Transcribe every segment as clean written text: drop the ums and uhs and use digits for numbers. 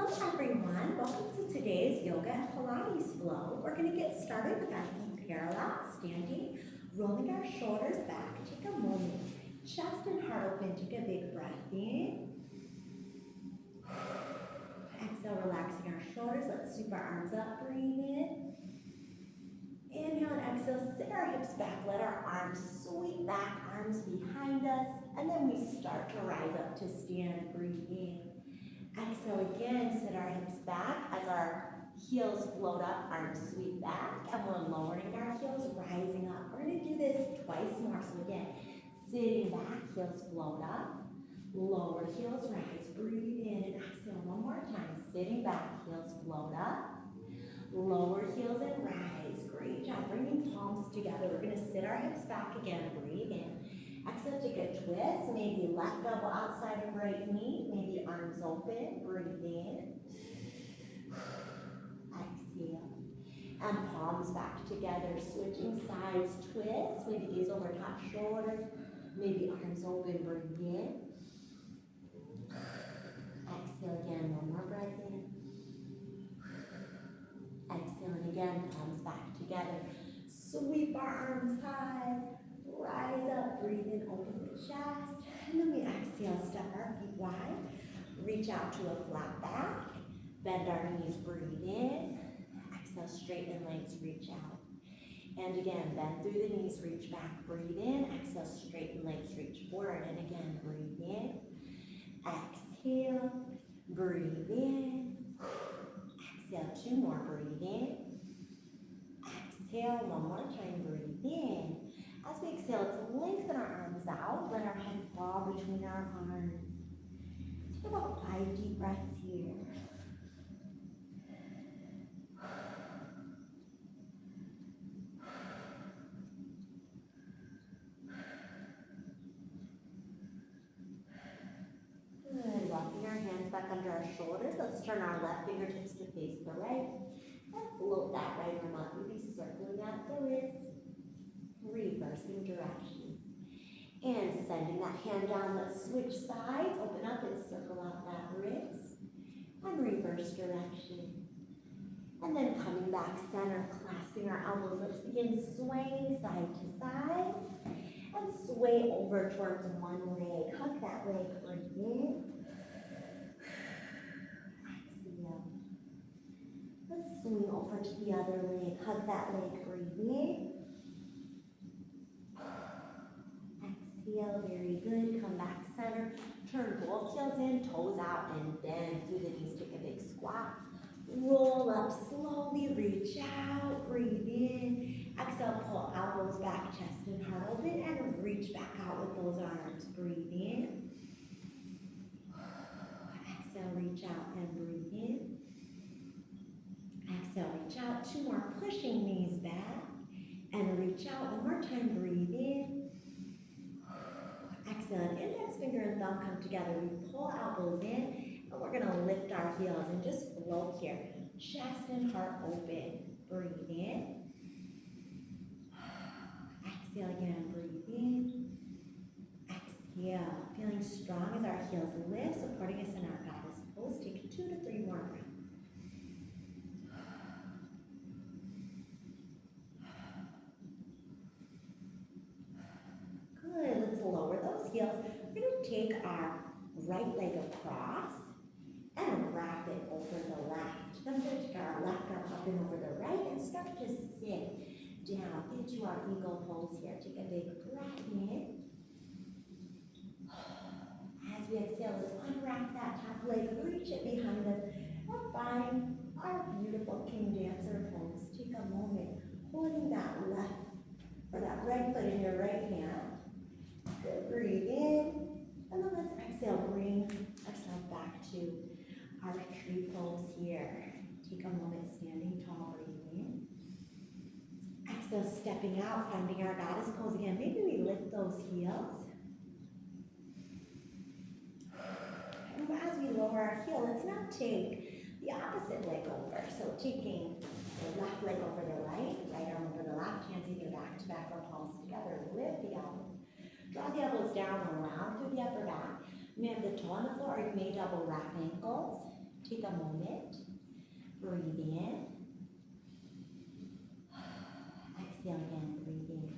Hello everyone, welcome to today's Yoga and Pilates flow. We're going to get started with our feet parallel, standing, rolling our shoulders back. Take a moment, chest and heart open, take a big breath in. Exhale, relaxing our shoulders, let's sweep our arms up, breathe in. Inhale and exhale, sit our hips back, let our arms sweep back, arms behind us, and then we start to rise up to stand, breathe in. Exhale again, sit our hips back as our heels float up, arms sweep back, and we're lowering our heels, rising up. We're going to do this twice more. So again, sitting back, heels float up, lower heels rise, breathe in and exhale one more time. Sitting back, heels float up, lower heels and rise. Great job, bringing palms together. We're going to sit our hips back again, breathe in. Exhale, take a twist, maybe left elbow outside of right knee, maybe arms open, breathe in. Exhale. And palms back together, switching sides, twist, maybe gaze over top shoulder, maybe arms open, breathe in. Exhale again, one more breath in. Exhale, and again, palms back together. Sweep our arms high. Rise up, breathe in, open the chest, and then we exhale, step our feet wide, reach out to a flat back, bend our knees, breathe in, exhale, straighten legs, reach out. And again, bend through the knees, reach back, breathe in, exhale, straighten legs, reach forward, and again, breathe in, exhale, breathe in, exhale, two more, breathe in, exhale, one more time, breathe in. As we exhale, let's lengthen our arms out. Let our head fall between our arms. Take about 5 deep breaths here. Good. Walking our hands back under our shoulders. Let's turn our left fingertips to face the right. And float that right arm up. We'll be circling at the wrist. Reversing direction. And sending that hand down, let's switch sides, open up and circle out that wrist. And reverse direction. And then coming back center, clasping our elbows. Let's begin swaying side to side. And sway over towards one leg. Hug that leg, breathe in. Exhale. Let's swing over to the other leg. Hug that leg, breathe in. Exhale, very good. Come back center. Turn both heels in, toes out, and bend through the knees. Take a big squat. Roll up slowly, reach out, breathe in. Exhale, pull elbows back, chest and heart open, and reach back out with those arms. Breathe in. Exhale, reach out and breathe in. Exhale, reach out. Two more, pushing knees back. And reach out. One more time, breathe in. Exhale, index finger and thumb come together. We pull elbows in, and we're going to lift our heels and just float here. Chest and heart open. Breathe in. Exhale again, breathe in. Exhale, feeling strong as our heels lift, supporting us in our goddess pose. Take 2 to 3 more breaths. Good, let's lower those heels. We're going to take our right leg across and wrap it over the left. Then we're going to take our left arm up and over the right and start to sit down into our eagle pose here. Take a big breath in. As we exhale, let's unwrap that top leg, reach it behind us, and find our beautiful King Dancer pose. Take a moment, holding that left or that right foot in your right hand. Good, breathe in, and then let's exhale, bring ourselves back to our tree pose here. Take a moment, standing tall, breathe in. Exhale, stepping out, finding our goddess pose again. Maybe we lift those heels. And as we lower our heel, let's now take the opposite leg over. So taking the left leg over the right, right arm over the left, hands either back to back or palms together. Lift the elbows. Draw the elbows down, around through the upper back. You may have the toe on the floor, or you may double wrap ankles. Take a moment, breathe in. Exhale again, breathe in.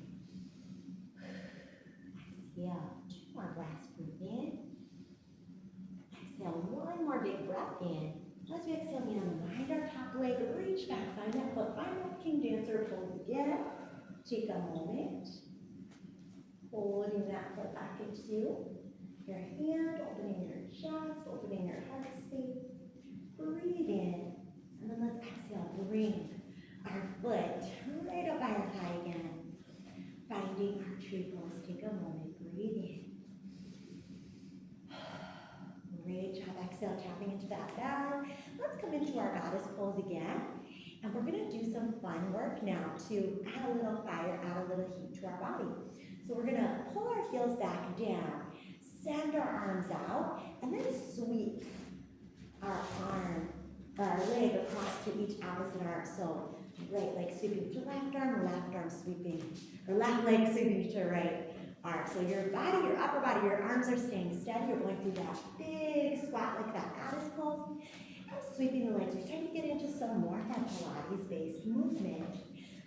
Exhale, 2 more breaths, breathe in. Exhale, 1 more big breath in. As we exhale, we unwind our top leg, reach back, find that foot, find that king dancer pose again. Take a moment, holding that foot back into your hand, opening your chest, opening your heart space. Breathe in, and then let's exhale, bring our foot right up by our thigh again. Finding our tree pose, take a moment, breathe in. Great job, exhale, tapping into that belly. Let's come into our goddess pose again. And we're gonna do some fun work now to add a little fire, add a little heat to our body. So we're gonna pull our heels back down, send our arms out, and then sweep our leg across to each opposite arm. So right leg sweeping to left arm sweeping, or left leg sweeping to right arm. So your body, your upper body, your arms are staying steady. You're going through that big squat like that goddess pose. And sweeping the legs. We're trying to get into some more of that Pilates-based movement.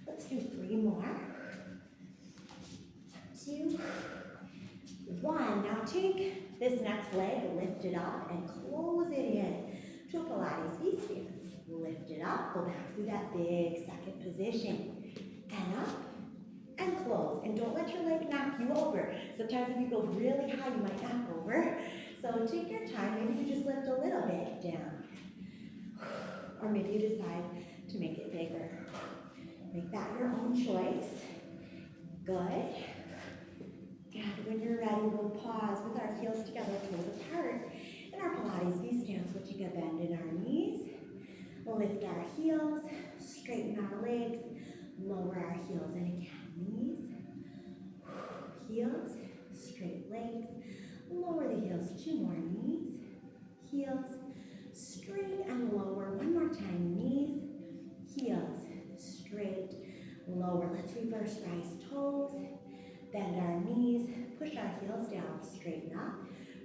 Let's do 3 more. 2, 1. Now take this next leg, lift it up, and close it in to a Pilates V stance. Lift it up, go back through that big second position. And up, and close. And don't let your leg knock you over. Sometimes if you go really high, you might knock over. So take your time. Maybe you just lift a little bit down. Or maybe you decide to make it bigger. Make that your own choice. Good. And when you're ready, we'll pause with our heels together, toes apart. In our Pilates V stance, we'll take a bend in our knees. We'll lift our heels, straighten our legs, lower our heels, and again, knees, heels, straight legs, lower the heels, 2 more knees, heels, straight and lower, 1 more time, knees, heels, straight, lower. Let's reverse rise toes, bend our knees, push our heels down, straighten up,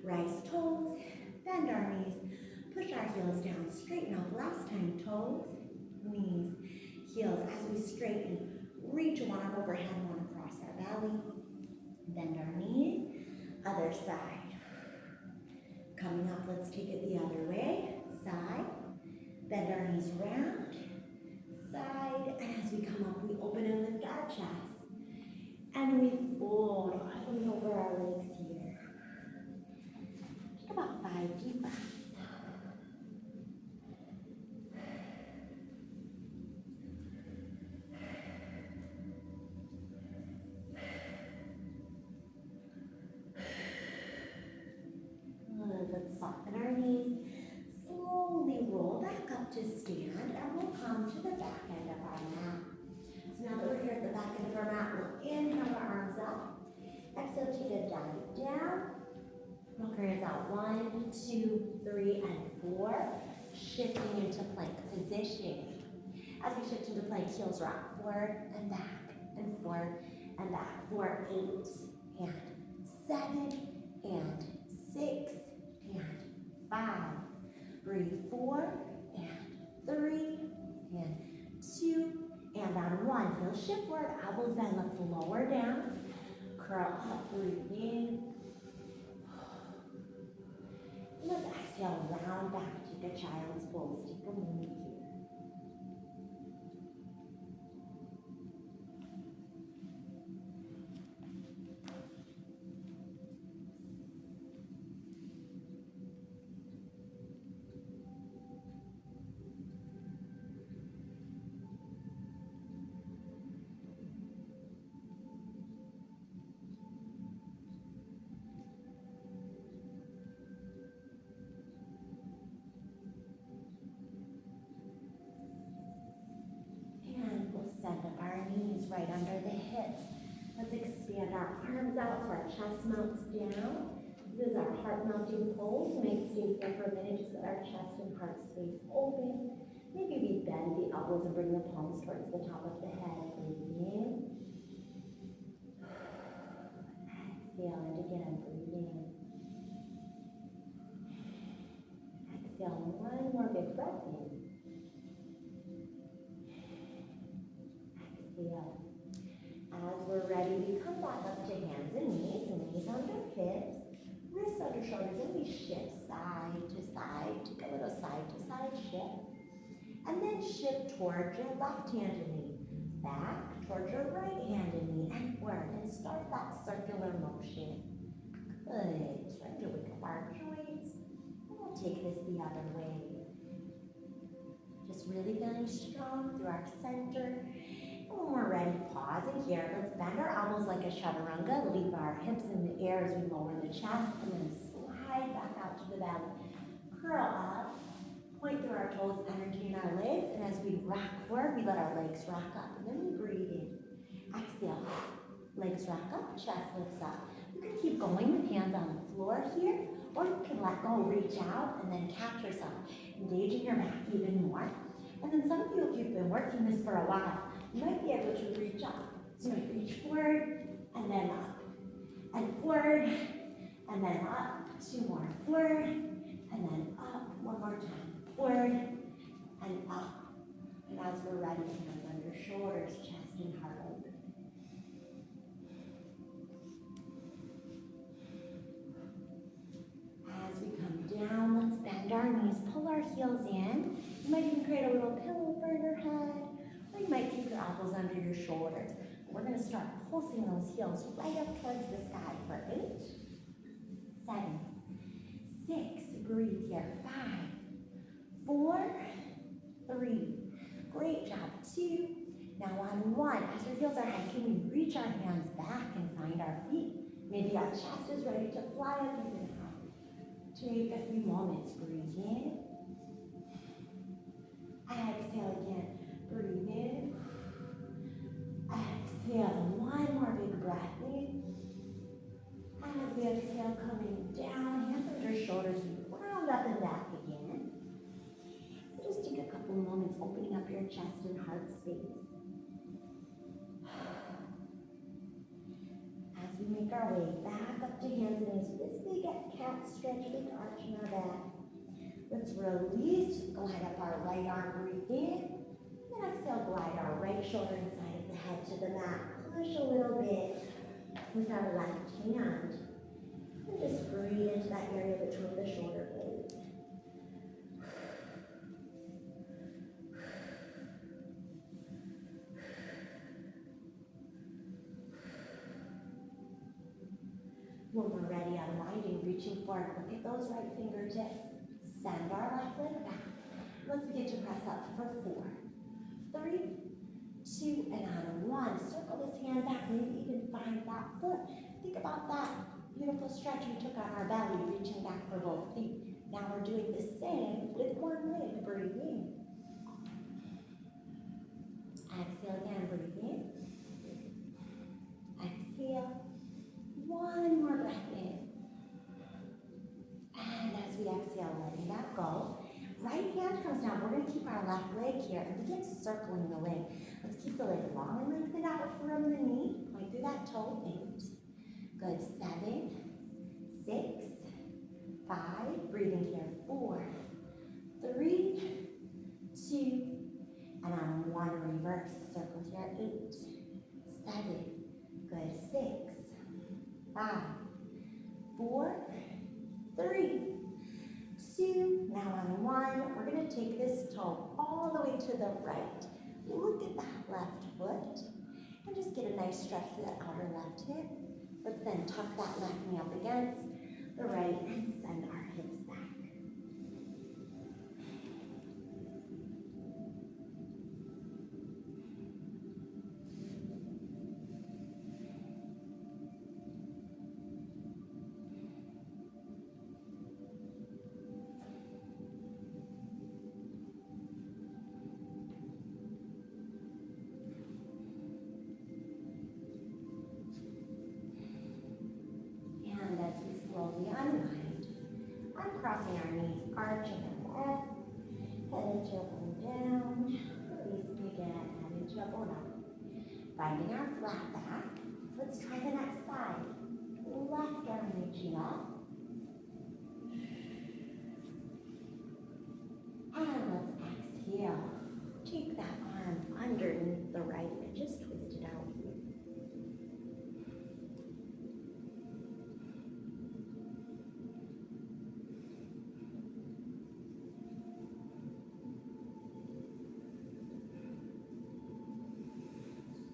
rise toes, bend our knees, push our heels down, straighten up. Last time, toes, knees, heels. As we straighten, reach 1 arm overhead, 1 across our belly, bend our knees, other side. Coming up, let's take it the other way, side, bend our knees round, side, and as we come up, we open and lift our chest, and we fold all the way over our legs here. Take about 5 deep breaths. Let's soften our knees, slowly roll back up to stand, and we'll come to the back end of our mat. So now that we're here at the back end of our mat, we'll inhale our arms up, exhale, take a dive down, walk our hands out, 1, 2, 3, and 4, shifting into plank position. As we shift into plank, heels rock forward and back, and forward and back, for 8, and 7, and 6, and 5. Breathe, 4, and 3, and 2, and on 1. Heel shift forward, elbows bend. Let's lower down, curl up, breathe in. Let's exhale, round back, take a child's pose. Take a moment here. Send up our knees right under the hips. Let's expand our arms out so our chest mounts down. This is our heart mounting pose. We may stay here for a minute, just let our chest and heart space open. Maybe we bend the elbows and bring the palms towards the top of the head. Breathe in. Exhale, and again, breathe in. Exhale, one more big breath in. Exhale. As we're ready, we come back up to hands and knees under hips, wrists under shoulders, and we shift side to side, take a little side to side shift. And then shift towards your left hand and knee, back towards your right hand and knee, and forward, and start that circular motion. Good. Try to wake up our joints. And we'll take this the other way. Just really feeling strong through our center. And when we're ready, pausing here. Let's bend our elbows like a chaturanga. Leave our hips in the air as we lower the chest, and then slide back out to the belly. Curl up. Point through our toes, energy in our legs, and as we rock forward, we let our legs rock up, and then we breathe in. Exhale, legs rock up, chest lifts up. You can keep going with hands on the floor here, or you can let go, reach out, and then catch yourself, engaging your back even more. And then some of you, if you've been working this for a while, you might be able to reach up. So you might reach forward, and then up, and forward, and then up. Two more, forward, and then up. One more time. Forward and up. And as we're ready, hands under shoulders, chest and heart open. As we come down, let's bend our knees, pull our heels in. You might even create a little pillow for your head, or you might keep your elbows under your shoulders. We're going to start pulsing those heels right up towards the sky for 8, 7, 6, breathe here, 5, 4, 3, great job, 2, now on 1, as your heels are high, can we reach our hands back and find our feet? Maybe our chest is ready to fly up even higher. Take a few moments, breathe in, exhale again, breathe in, exhale, one more big breath in, as we exhale, coming down, hands under shoulders, we round up and back again. Just take a couple moments opening up your chest and heart space. As we make our way back up to hands and knees, this big cat stretch, big arch in our back. Let's release, glide up our right arm, breathe in. And exhale, glide our right shoulder inside of the head to the mat. Push a little bit with our left hand. And just breathe into that area between the shoulder blades. When we're ready, unwinding, reaching forward, look at those right fingertips. Send our left leg back. Let's begin to press up for 4, 3, 2, and on 1. Circle this hand back, maybe even find that foot. Think about that beautiful stretch we took on our belly, reaching back for both feet. Now we're doing the same with one leg. Breathe in. Exhale again, breathe in. Exhale. One more breath in. And as we exhale, letting that go. Right hand comes down. We're going to keep our left leg here and begin circling the leg. Let's keep the leg long and lengthen out from the knee. Point through that toe. 8. Good. 7, 6, 5. Breathing here. 4, 3, 2, and on 1, reverse. Circle here. 8, 7. Good. 6, 5, 4, 3, 2, now on 1, we're going to take this toe all the way to the right. Look at that left foot, and just get a nice stretch to that outer left hip. Let's then tuck that left knee up against the right and send our hips back. Slowly unwind. Uncrossing our knees, arching ahead, head and tailbone down, releasing again, head and tailbone up. Finding our flat back. Let's try the next side. Left arm reaching up. underneath the right and just twist it out.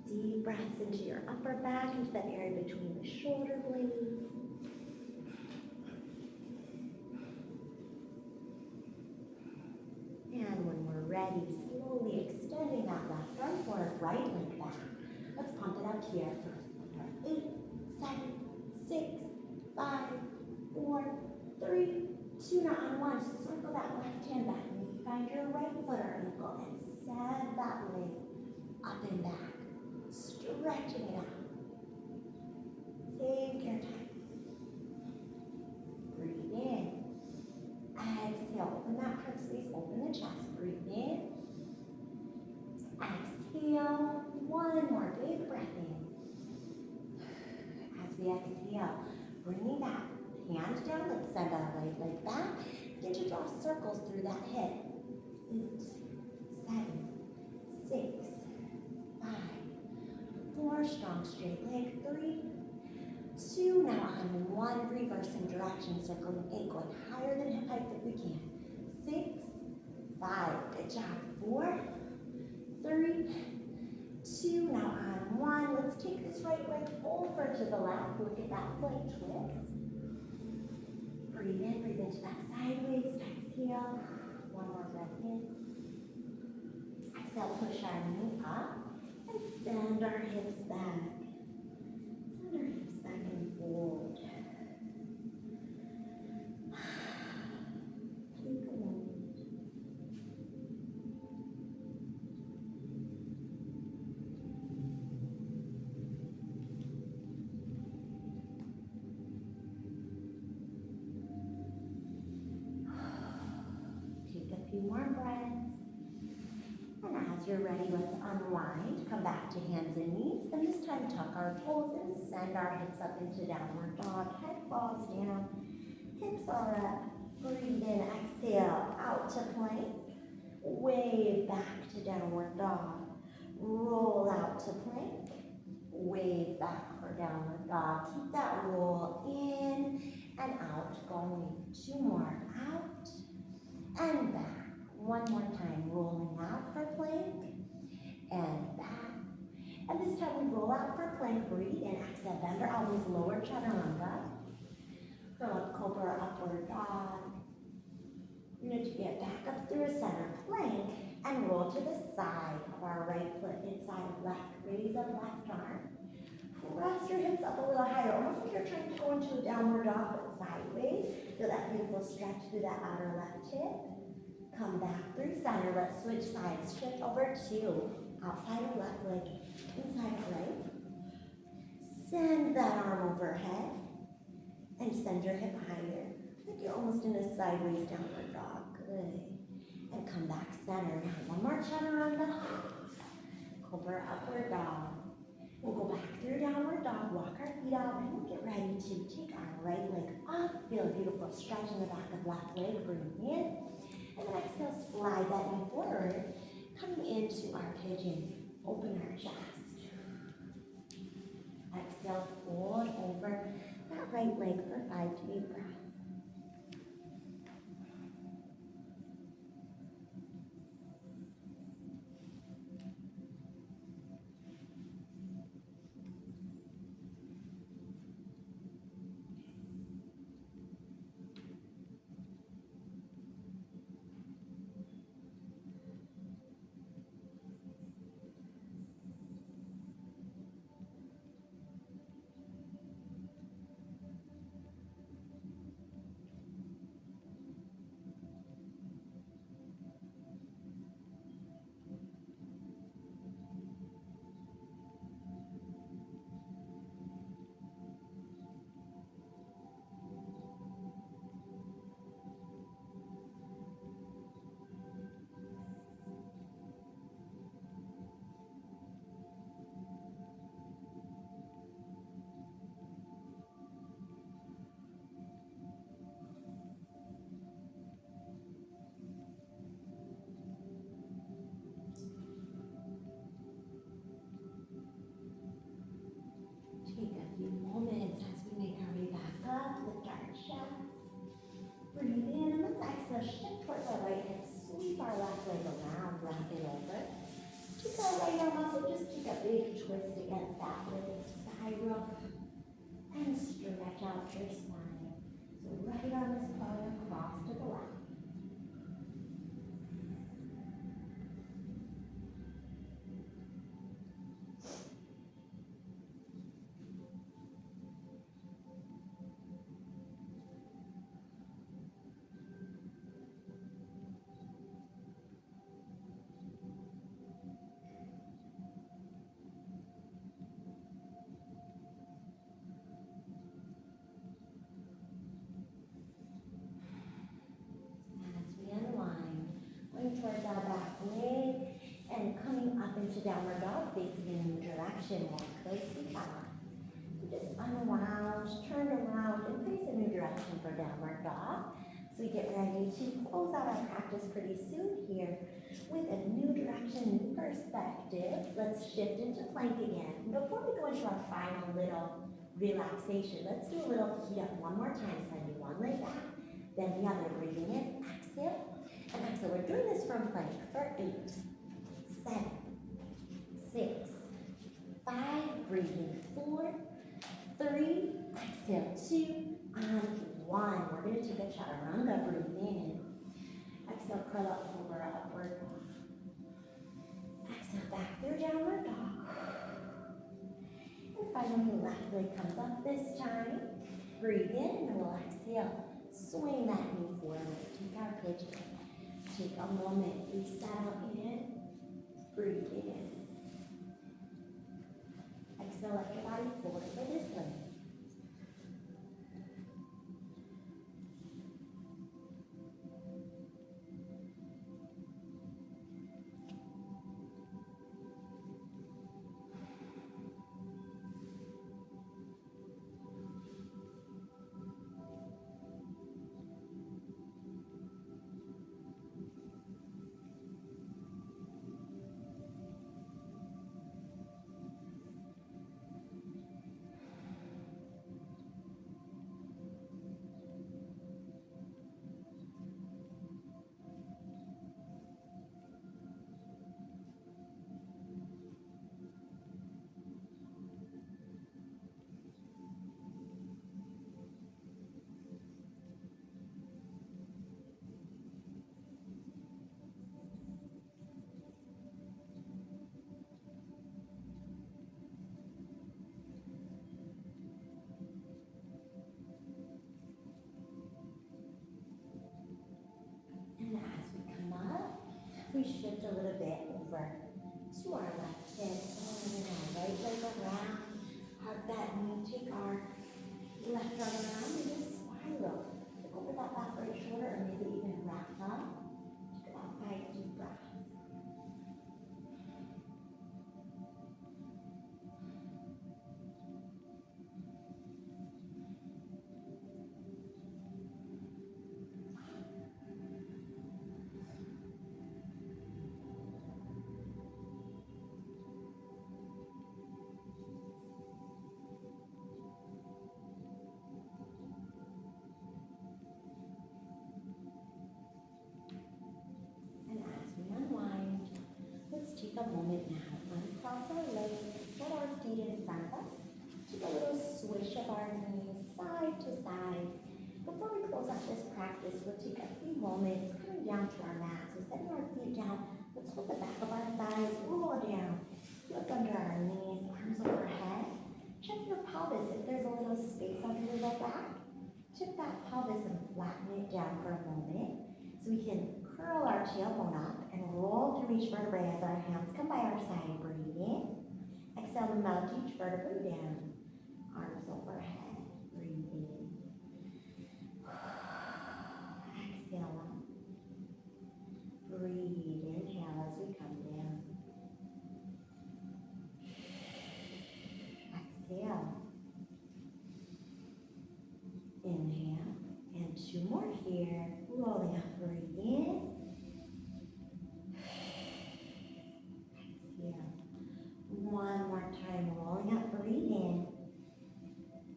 Deep breaths into your upper back, into that area between the shoulder blades. And when we're ready, slowly extending that left arm forward, right leg back. Let's pump it up here for 8, 7, 6, 5, 4, 3, 2. Now on one, circle that left hand back. Maybe find your right foot or ankle and send that leg up and back. Stretching it out. Take your time. Breathe in. Exhale. Open that heart space. Open the chest. Breathe in. Exhale. One more big breath in. As we exhale, bringing that hand down. Let's send our right leg back. Begin to draw circles through that hip. 8, 7, 6, 5, 4, strong straight leg, 3, 2, now on 1, reversing direction, circling 8, going higher than hip height if we can, 6, 5, good job, 4, 3, 2, now on 1, let's take this right leg over to the left, look at that foot twist, breathe in, breathe into that sideways, exhale, one more breath in, exhale, push our knee up, and send our hips back. Send our hips back and forward. Take a moment. Take a few more breaths. And as you're ready, let's unwind. Come back to hands and knees. And this time, tuck our toes and send our hips up into downward dog. Head falls down. Hips are up. Breathe in. Exhale. Out to plank. Wave back to downward dog. Roll out to plank. Wave back for downward dog. Keep that roll in and out. Going 2 more. Out and back. One more time, rolling out for plank, and back. And this time we roll out for plank, breathe in, exhale, bend our elbows, lower chaturanga. Curl up, cobra, upward dog. You're going to get back up through a center plank, and roll to the side of our right foot, inside of left. Raise up left arm. Press your hips up a little higher, almost like you're trying to go into a downward dog, but sideways. Feel that beautiful stretch through that outer left hip. Come back through center. Let's switch sides. Shift over to outside of left leg, inside of right. Send that arm overhead and send your hip higher. Like you're almost in a sideways downward dog. Good. And come back center. Now one more chaturanga. Cobra upward dog. We'll go back through downward dog. Walk our feet out and we'll get ready to take our right leg up. Feel a beautiful stretch in the back of left leg. Breathe in. And then exhale, slide that knee forward, coming into our pigeon. Open our chest. Exhale, fold over that right leg for 5 deep breaths. wrap it over. Take our right arm up and just take a big twist against that little spiral and stretch out your spine. So right arm is going across to the left. Towards our back leg and coming up into downward dog, facing in a new direction, more close together. Just unwound, turn around, and face a new direction for downward dog. So we get ready to close out our practice pretty soon here with a new direction, new perspective. Let's shift into plank again. Before we go into our final little relaxation, let's do a little heat up one more time. Sending one leg back, then the other. Breathing in, exhale. And exhale. We're doing this from plank for 8, 7, 6, 5, breathing 4, 3, exhale 2, and 1. We're going to take a chaturanga, breathe in. Exhale, curl up over upward dog. Exhale, back through downward dog. And finally, left leg comes up this time. Breathe in, and we'll exhale. Swing that knee forward. Take our pigeon. Take a moment, reset out in, breathe in. Exhale, let your body forward for this one. We shift a little bit over to our left hip, and our right leg around. Hug that knee, take our left arm around and just spiral. Look over that back right shoulder or maybe even wrap up. Take about 5 deep breaths. A moment now, uncross our legs, set our feet in front of us, take a little swish of our knees side to side. Before we close out this practice, we'll take a few moments coming down to our mat. So setting our feet down, let's hold the back of our thighs, roll down, heels under our knees, arms overhead. Check your pelvis if there's a little space under your low back. Tip that pelvis and flatten it down for a moment so we can curl our tailbone up and roll through each vertebrae as our hands come by our side. Breathe in. Exhale to melt each vertebrae down. Arms overhead. Breathe in. Exhale up. Breathe. Inhale as we come down. Exhale. Inhale. And 2 more here. Rolling up. Breathe in. One more time, rolling up, breathe in,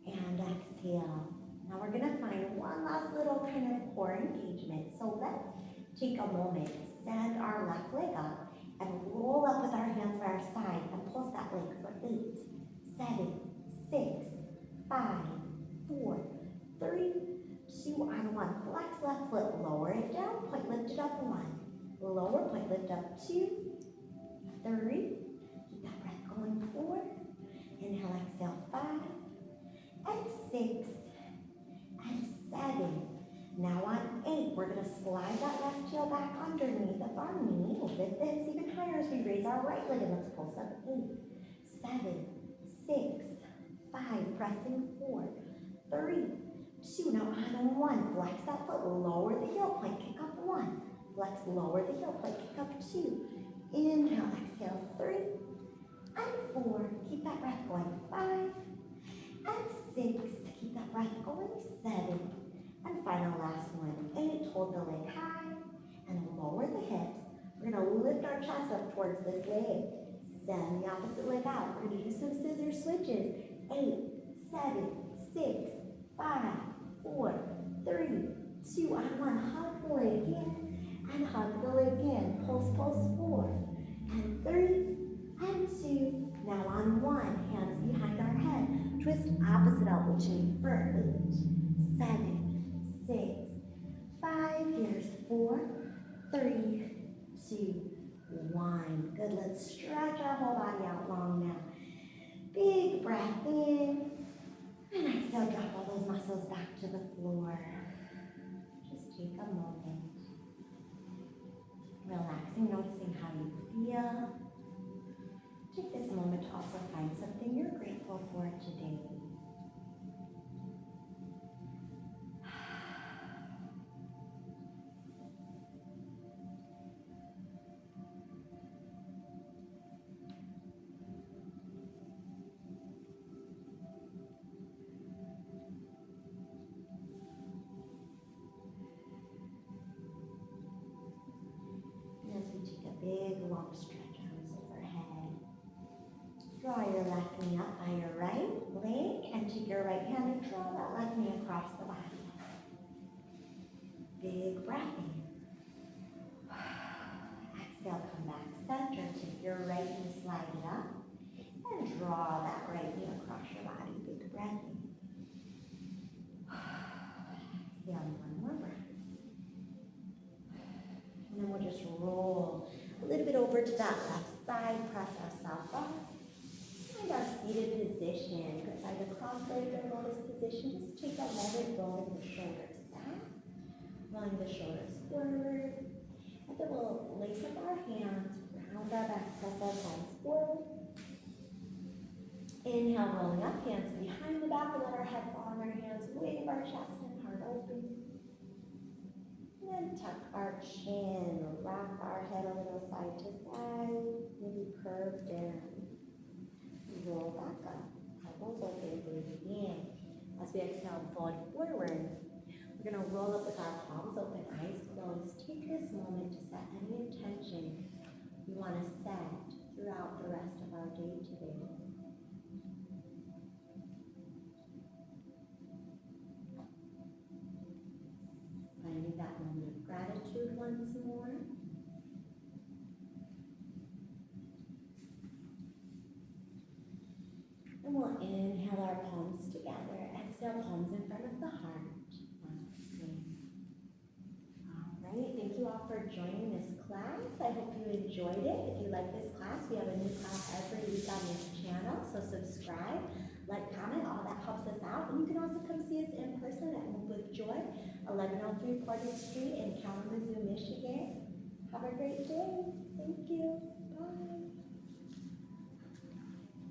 and exhale. Now we're gonna find one last little kind of core engagement. So let's Take a moment, send our left leg up and roll up with our hands by our side and pulse that leg for 8, 7, 6, 5, 4, 3, 2, and 1. Flex left foot, lower it down, point lift it up 1. Lower, point lift up 2, 3. Keep that breath going 4. Inhale, exhale 5, and 6, and 7. Now on 8, we're going to slide that left heel back underneath of our knee. We'll lift the hips even higher as we raise our right leg, and let's pulse up 8, 7, 6, 5, pressing 4, 3, 2. Now on 1, flex that foot, lower the heel, plank kick up 1. Flex, lower the heel, plank kick up 2. Inhale, exhale 3, and 4. Keep that breath going 5, and 6. Keep that breath going 7. And final last one, 8, hold the leg high and lower the hips. We're gonna lift our chest up towards this leg. Send the opposite leg out. We're gonna use some scissor switches. 8, 7, 6, 5, 4, 3, 2, and 1. Hug the leg in and hug the leg in. Pulse, pulse, 4, and 3, and 2. Now on 1, hands behind our head. Twist opposite elbow chain for 8, 7, 6, 5, here's 4, 3, 2, 1. Good, let's stretch our whole body out long now. Big breath in, and exhale, drop all those muscles back to the floor. Just take a moment. Relaxing, noticing how you feel. Take this moment to also find something you're grateful for today. Big long stretch, arms overhead. Draw your left knee up by your right leg and take your right hand and draw that left knee across the body. Big breath in. Exhale, come back center. Take your right knee, slide it up and draw that right knee across your body. Big breath in. Exhale, one more breath. And then we'll just roll a little bit over to that left side, press ourselves up. Find our seated position. Good, find a cross-legged or lotus position. Just take a moment, rolling the shoulders back, rolling the shoulders forward. And then we'll lace up our hands, round our back, press our palms forward. Inhale, rolling up, hands behind the back, and let our head fall on our hands, wave our chest and heart open. And tuck our chin, rock our head a little side to side, maybe curve down. Roll back up, elbows open, breathe in. As we exhale, fold forward. We're going to roll up with our palms open, eyes closed. Take this moment to set any intention we want to set throughout the rest of our day today. Finding that moment of gratitude once more. And we'll inhale our palms together. Exhale, palms in front of the heart. All right, thank you all for joining this class. I hope you enjoyed it. If you like this class, we have a new class every week on this channel. So subscribe, like, comment, all that helps us out. And you can also come see us in person at MovewithJoy, 1103 Portage Street in Kalamazoo, Michigan. Have a great day. Thank you.